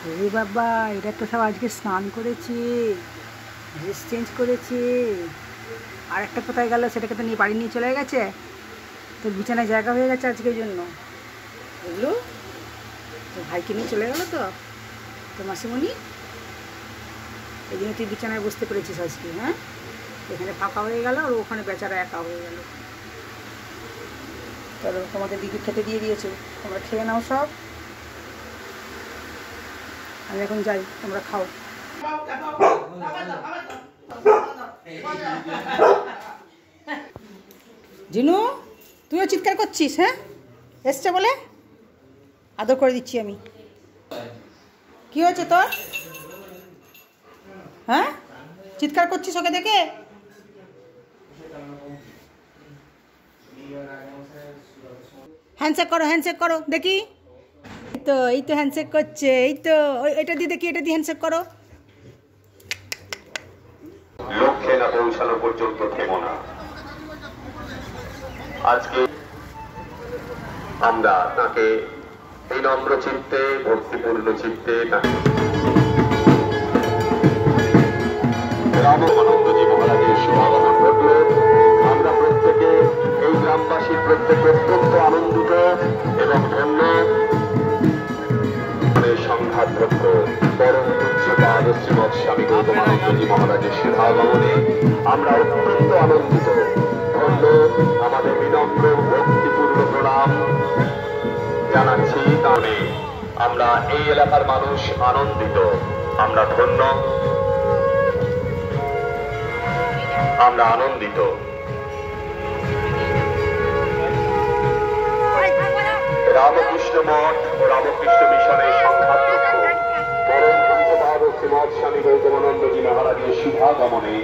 ওরে বাবা, এরা তো সব আজকে স্নান করেছে, ড্রেস চেঞ্জ করেছে। আর একটা কোথায় গেল, সেটাকে তো নিয়ে বাড়ি নিয়ে চলে গেছে। তোর বিছানায় জায়গা হয়ে গেছে আজকের জন্য, বুঝলো? তোর ভাইকে নিয়ে চলে গেল তো তোর মাসিমণি, এই জন্য তুই বিছানায় বসতে পেরেছিস আজকে। হ্যাঁ, এখানে ফাঁকা হয়ে গেল আর ওখানে বেচারা একা হয়ে গেল। চলো, তোমাদের দিদি খেতে দিয়ে দিয়েছে, তোমরা খেয়ে নাও সব। আমি এখন যাই, তোমরা খাও। জিনু, তুইও চিৎকার করছিস? হ্যাঁ, এসছে বলে আদর করে দিচ্ছি আমি। কি হয়েছে তোর? হ্যাঁ, চিৎকার করছিস ওকে দেখে? হ্যান্ডশেক করো, হ্যান্ডশেক করো দেখি। এই তো হ্যান্ডশেক করছে, এই তো। এটা দিয়ে দেখি, এটা দিয়ে হ্যান্ডশেক করো। লক্ষ্যে না পৌঁছানো পর্যন্ত থেমো না। আজকে আমরা তাকে বিনম্র চিত্তে, ভক্তিপূর্ণ চিত্তে রামানন্দজি মহারাজের শুভাগমন ঘটল। আমরা প্রত্যেকে, এই গ্রামবাসীর প্রত্যেকে অত্যন্ত আনন্দিত এবং ধন্য। সংঘাতভক্ত পরম পূজ্যপাদ শ্রীমৎ স্বামী গৌতমানন্দজি মহারাজের শুভাগমনে আমরা অত্যন্ত আনন্দিত, ধন্য। আমাদের বিনম্র ভক্তিপূর্ণ প্রণাম জানাচ্ছি। তাহলে আমরা এই এলাকার মানুষ আনন্দিত, আমরা ধন্য, আমরা আনন্দিত। রামকৃষ্ণ মঠ ও রামকৃষ্ণ মিশনের সংঘাতরক্ষ পরম পূজ্যপাদ শ্রীমৎ স্বামী গৌতমানন্দজি মহারাজের শুভাগমনে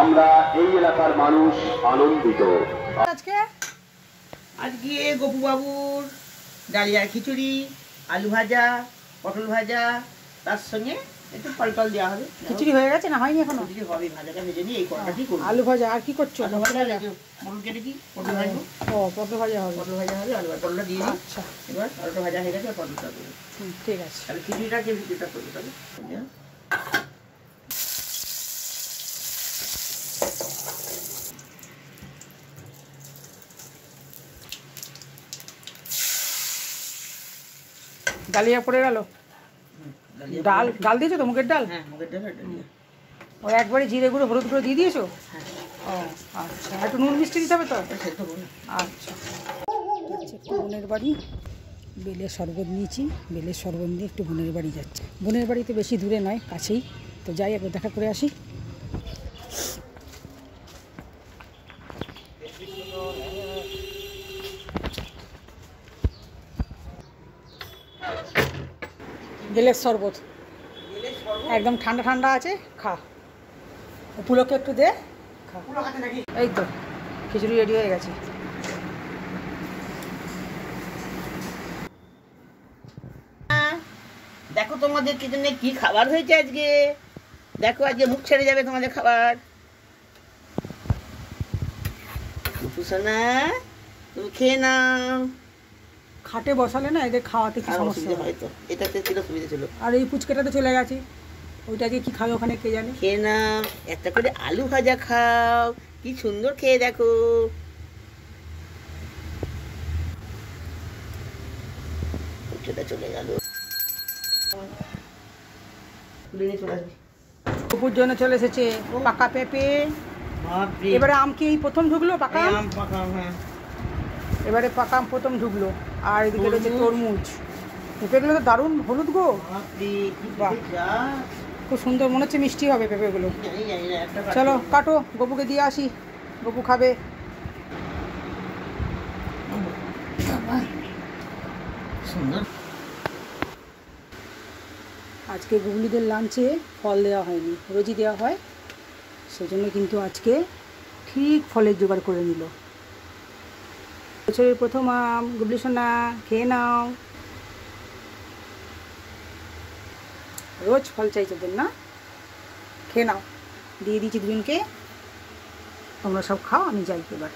আমরা এই এলাকার মানুষ আনন্দিত। আজকে গপু বাবুর ডালিয়ার খিচুড়ি, আলু ভাজা, পটল ভাজা, তার সঙ্গে একটু ফল টল দেওয়া হবে। খিচুড়ি হয়ে গেছে না হয়নি এখনো? খিচুড়ি হবে, ভাজাটা ভেজে নিই। এই কটাটি করবো। আলু ভাজা আর কি করছো? আলু ভাজা, পটল কেটেছি, পটল ভাজবো। ও, পটল ভাজা হবে। পটল ভাজা হবে, আলু পটলটা দিয়ে দিই। আচ্ছা, এবার আলুটা ভাজা হয়ে গেছে, পটলটা দেবো। ঠিক আছে। তাহলে খিচুড়িটা করবো তাহলে। ডালিয়া পড়ে গেল। ডাল ডাল দিয়েছো তো? মুগের ডাল? হ্যাঁ, মুগের ডাল। ও একবারে জিরে গুঁড়ো, হলুদ গুঁড়ো দিয়ে দিয়েছো? হ্যাঁ। ও আচ্ছা, একটু নুন মিষ্টি দিতে হবে তো? আচ্ছা, একটু বোনের বাড়ি বেলের শরবত নিয়েছি, বেলের শরবত নিয়ে একটু বোনের বাড়ি যাচ্ছে। বোনের বাড়ি তো বেশি দূরে নয়, কাছেই, তো যাই একবার দেখা করে আসি। বেলের শরবত একদম ঠান্ডা ঠান্ডা আছে, খা। পুলোকে একটু দে, খা। এই তো খিচুড়ি রেডি হয়ে গেছে। দেখো তোমাদের কিচেনে কি খাবার হয়েছে আজকে। দেখো, আজকে মুখ ছেড়ে যাবে তোমাদের খাবার। সোনা, তুমি খেয়ে নাও। খাটে বসালে না এদের খাওয়াতে কি সমস্যা হয়তো এটাতে ছিল, সুবিধা ছিল। আর এই পুচকেটা তো চলে গেছে, ওইটা দিয়ে কি খাবে ওখানে কে জানে। খেয়ে নাও, একটা করে আলু ভাজা খাও, কি সুন্দর খেয়ে দেখো। চলে গেল। দুপুর জন্য চলে এসেছে পাকা পেঁপে। এবারে আম কি প্রথম ঢুকলো? পাকা আম, এবারে পাকা আম প্রথম ঢুকলো। আর এদিকে রয়েছে তরমুজ। পেঁপেগুলো তো দারুণ হলুদ গো, খুব সুন্দর, মনে হচ্ছে মিষ্টি হবে পেঁপেগুলো। চলো কাটো, গপুকে দিয়ে আসি, গপু খাবে। আজকে গুগলিদের লাঞ্চে ফল দেওয়া হয়নি, রোজই দেওয়া হয়, সেজন্য কিন্তু আজকে ঠিক ফলের জোগাড় করে নিল। বছরের প্রথম আম, গুবলি সোনা খেয়ে নাও। রোজ ফল চাই তোদের না? খেয়ে নাও, দিয়ে দিচ্ছি দুজনকে, তোমরা সব খাও, আমি যাই এবার।